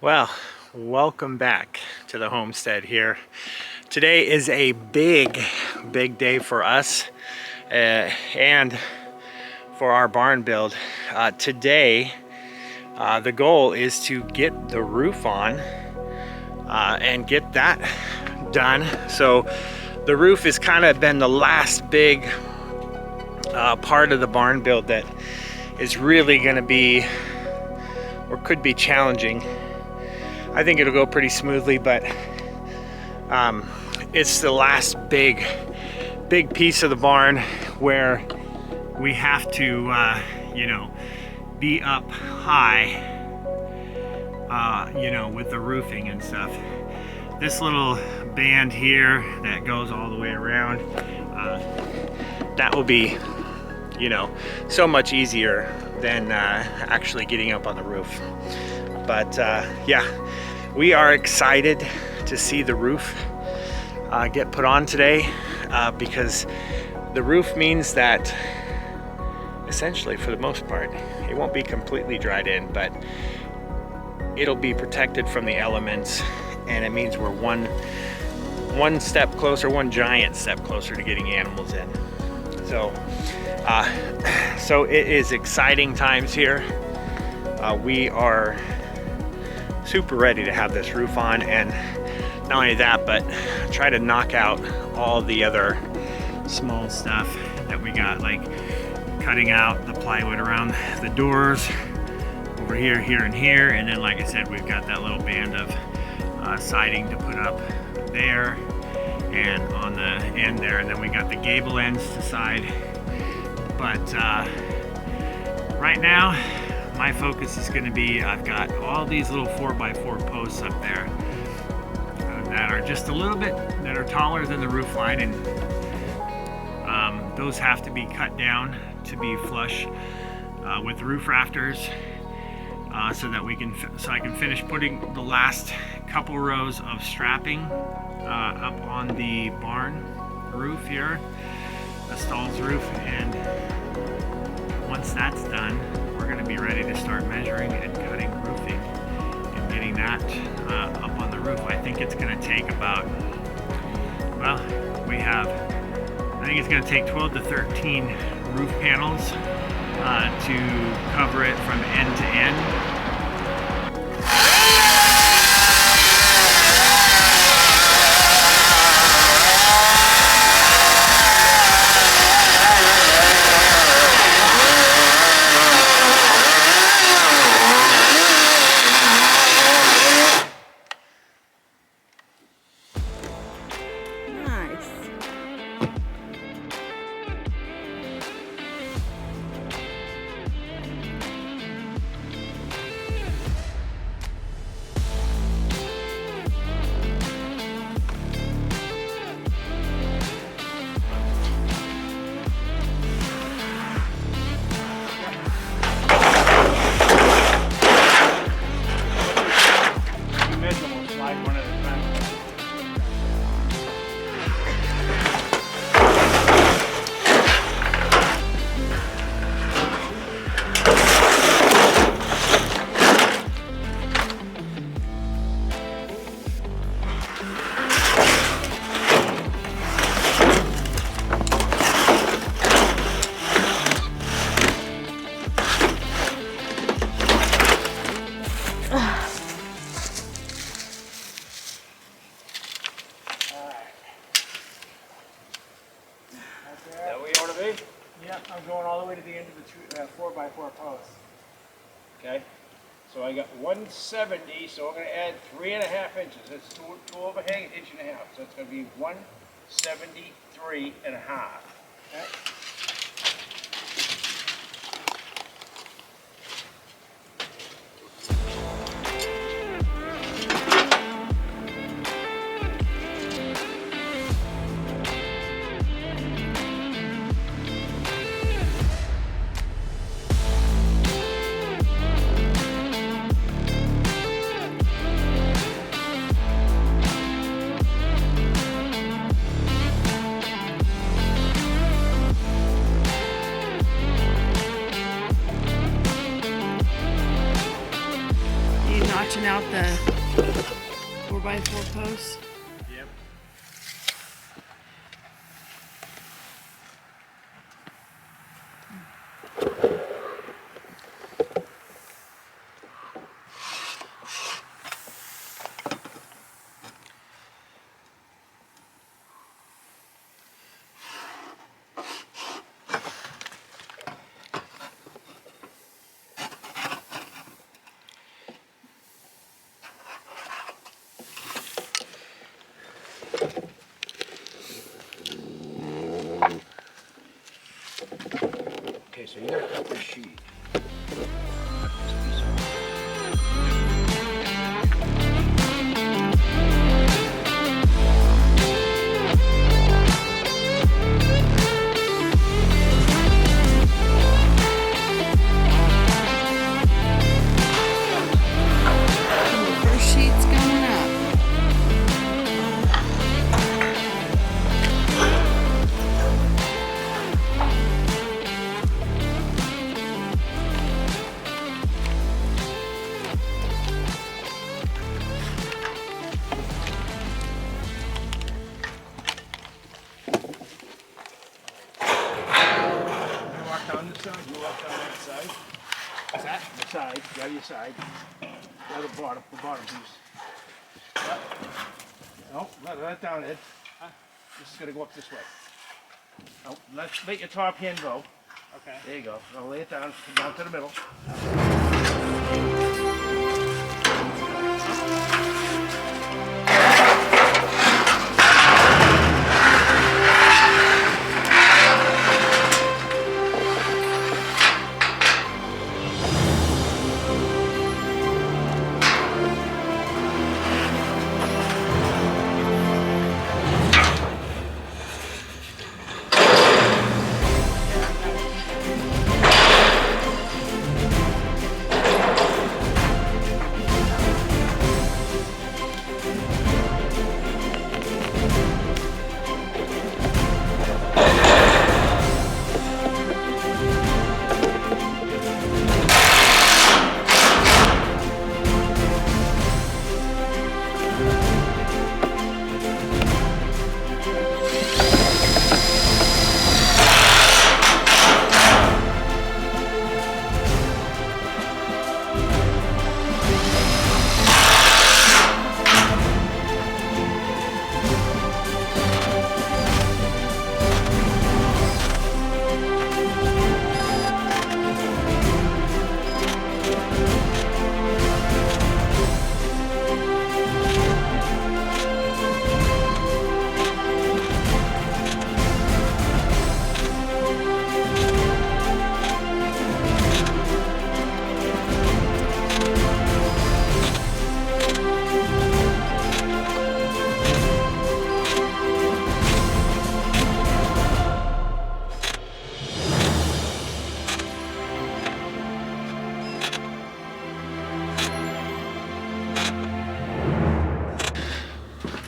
Well, welcome back to the homestead here. Today is a big day for us and for our barn build. Today, the goal is to get the roof on and get that done. So the roof has kind of been the last big part of the barn build that is really going to be, or could be, challenging. I think it'll go pretty smoothly, but it's the last big piece of the barn where we have to, be up high, with the roofing and stuff. This little band here that goes all the way around, that will be, so much easier than actually getting up on the roof. But yeah, we are excited to see the roof get put on today because the roof means that essentially, for the most part, it won't be completely dried in, but it'll be protected from the elements, and it means we're one step closer, one giant step closer to getting animals in. So it is exciting times here. We are super ready to have this roof on, and not only that, but try to knock out all the other small stuff that we got, like cutting out the plywood around the doors over here, and here, and then, like I said, we've got that little band of siding to put up there and on the end there, and then we got the gable ends to side. But right now my focus is going to be, I've got all these little 4x4 posts up there that are just a little bit, that are taller than the roof line, and those have to be cut down to be flush with the roof rafters, so that I can finish putting the last couple rows of strapping up on the barn roof here, the stalls roof, and once that's done, we're going to be ready to start measuring and cutting roofing and getting that up on the roof. I think it's going to take about, I think it's going to take 12 to 13 roof panels to cover it from end to end. Yeah, I'm going all the way to the end of the 4x4 post. Okay, so I got 170, so I'm going to add 3.5 inches. That's two overhang, 1.5 inches. So it's going to be 173.5. Okay. notching out the 4x4 posts. Yep. Okay, so you gotta cut this sheet. Cut this piece off. The first sheet's going up. You walk down this side, you walk down that side. What's that? The side, grab your side. Grab the bottom piece. Yep. No, let that down, Ed. This is gonna go up this way. No, let your top hand go. Okay. There you go. Now lay it down, come down to the middle.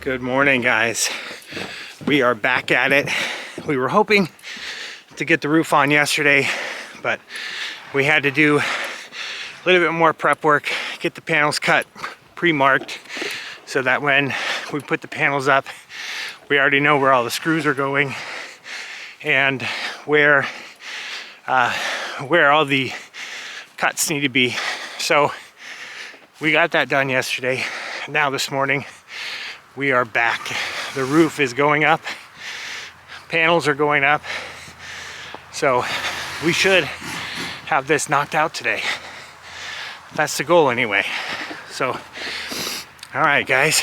Good morning, guys. We are back at it. We were hoping to get the roof on yesterday, but we had to do a little bit more prep work, get the panels cut, pre-marked, so that when we put the panels up, we already know where all the screws are going and where all the cuts need to be. So we got that done yesterday. Now this morning, we are back. The roof is going up, panels are going up, so we should have this knocked out today. That's the goal anyway. So, all right, guys,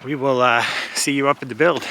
we will see you up at the build.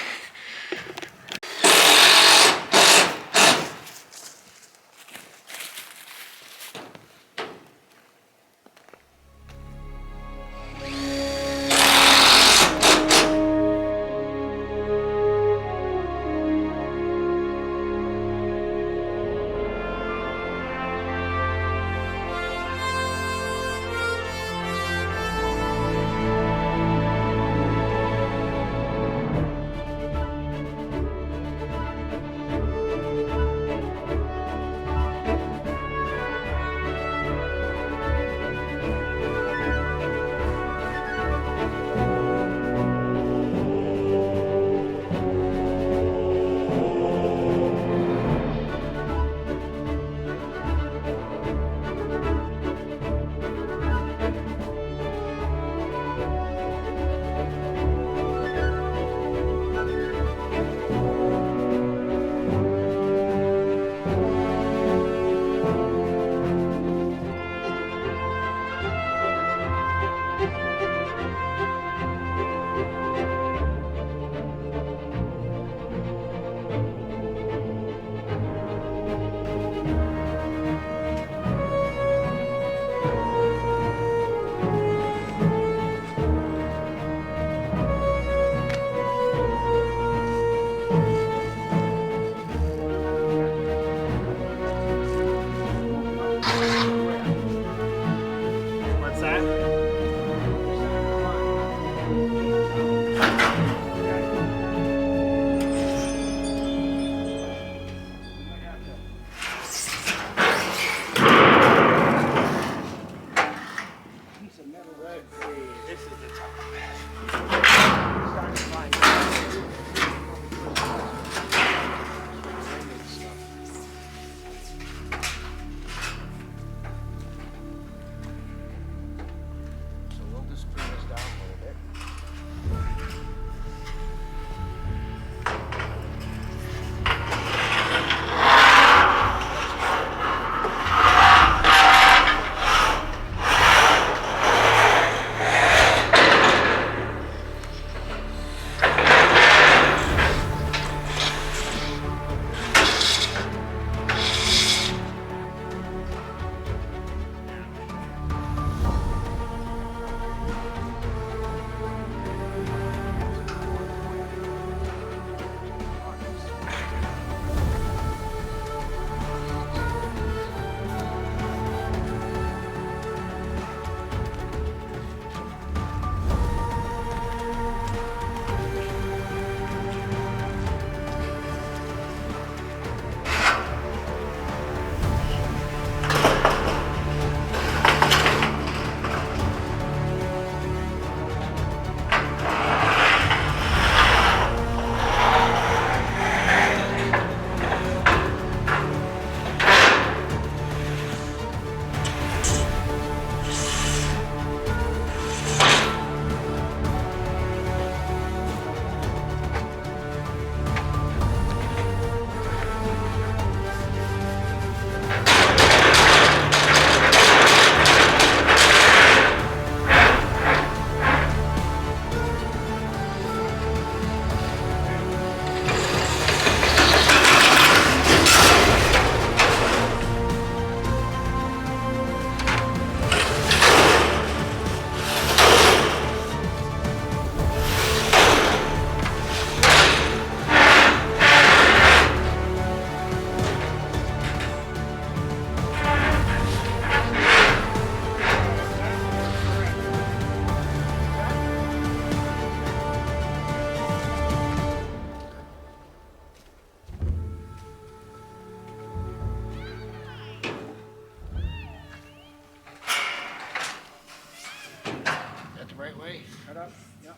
Okay, cut up. Yep.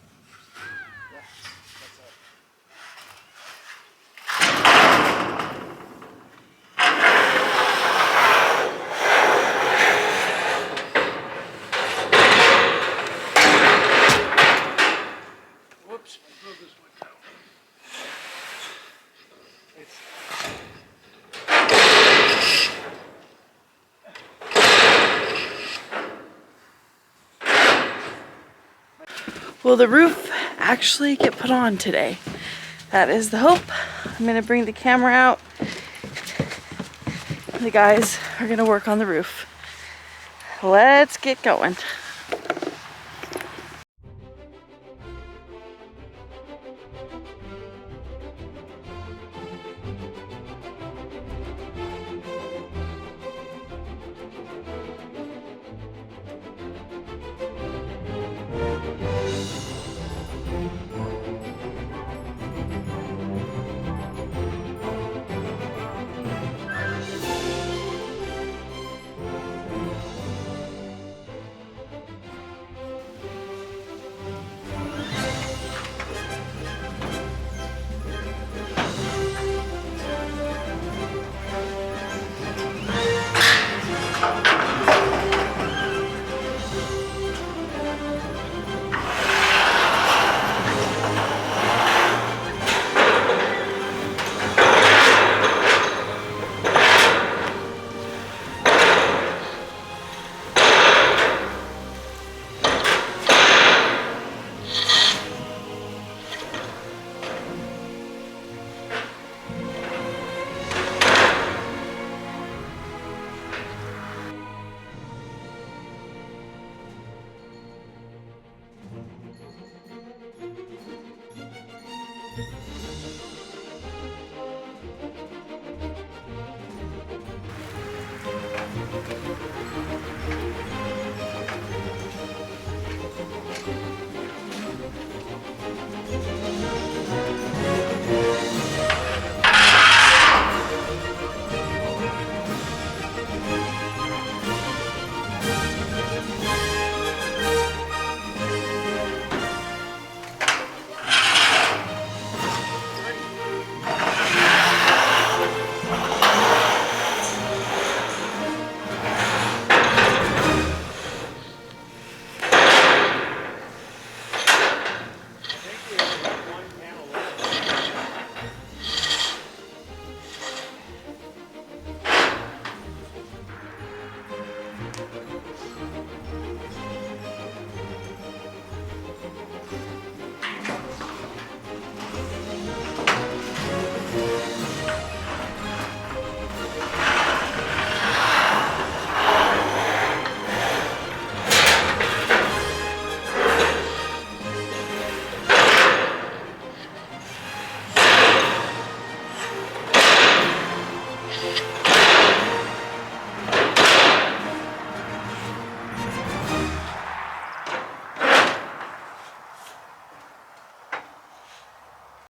Yep. That's it. Whoops, I drove this one down. Will the roof actually get put on today? That is the hope. I'm gonna bring the camera out. The guys are gonna work on the roof. Let's get going.